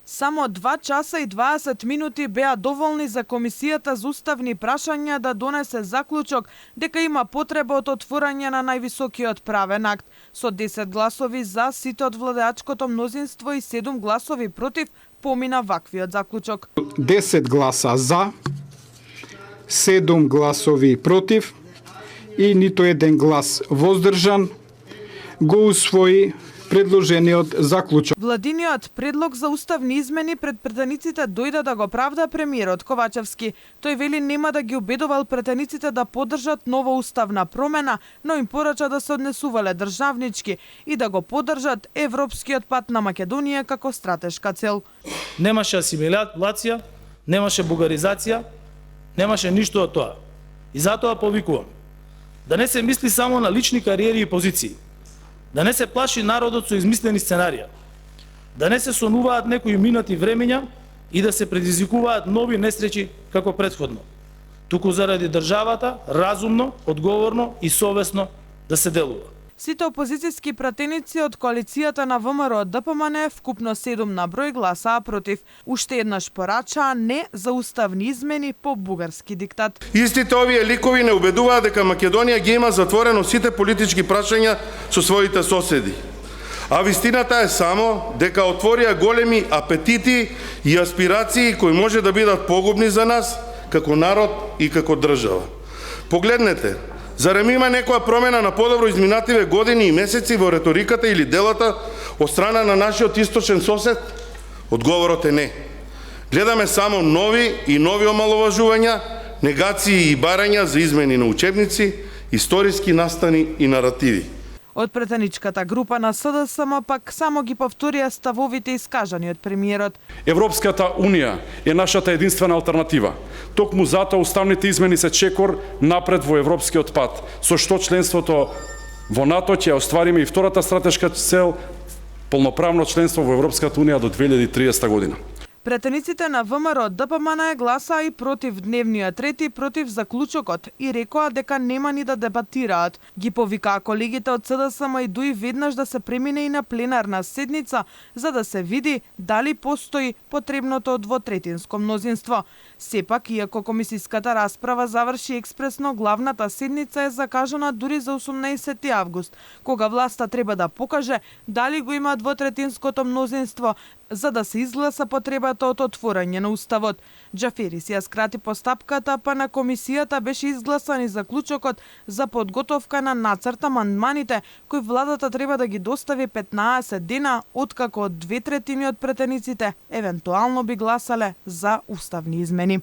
Само 2 часа и 20 минути беа доволни за Комисијата за уставни прашања да донесе заклучок дека има потреба од отворање на највисокиот правен акт. Со 10 гласови за, сите од владеачкото мнозинство и 7 гласови против, помина ваквиот заклучок. 10 гласа за, 7 гласови против и ниту еден глас воздржан го усвои предложениот заклучок. Владиниот предлог за уставни измени пред претениците дојде да го правда премиерот Ковачевски. Тој вели нема да ги убедувал претениците да поддржат нова уставна промена, но им порача да се однесувале државнички и да го поддржат европскиот пат на Македонија како стратешка цел. Немаше асимилација, немаше бугаризација, немаше ништо од тоа. И затоа повикувам да не се мисли само на лични кариери и позиции. Да не се плаши народот со измислени сценарија, да не се сонуваат некои минати времења и да се предизвикуваат нови несреќи како претходно, туку заради државата разумно, одговорно и совесно да се делува. Сите опозицијски пратеници од коалицијата на ВМРО ДПМН вкупно 7 на број гласаа против. Уште еднаш порачаа не за уставни измени по бугарски диктат. Истите овие ликови не убедуваат дека Македонија ги има затворено сите политички прашања со своите соседи. А вистината е само дека отворија големи апетити и аспирации кои може да бидат погубни за нас како народ и како држава. Погледнете, зарем има некоја промена на подобро изминативе години и месеци во реториката или делата од страна на нашиот источен сосед? Одговорот е не. Гледаме само нови и нови омаловажувања, негации и барања за измени на учебници, историски настани и наративи. Од претеничката група на СДСМ пак само ги повторија ставовите искажани од премиерот. Европската Унија е нашата единствена алтернатива. Токму затоа уставните измени се чекор напред во европскиот пат, со што членството во НАТО ќе оствариме и втората стратешка цел, полноправно членство во Европската Унија до 2030 година. Претениците на ВМРО ДПМН гласаа и против дневниот ред и против заклучокот и рекоа дека нема ни да дебатираат. Ги повикаа колегите од СДСМ и ДУИ веднаш да се премине и на пленарна седница за да се види дали постои потребното двотретинско мнозинство. Сепак, иако комисиската расправа заврши експресно, главната седница е закажана дури за 18 август, кога власта треба да покаже дали го има двотретинското мнозинство за да се изгласа потребата од отворање на уставот. Џафери си ја скрати постапката, па на комисијата беше изгласан и заклучокот за подготовка на нацрт амандманите, кои владата треба да ги достави 15 дена, откако 2/3 од претениците евентуално би гласале за уставни измени.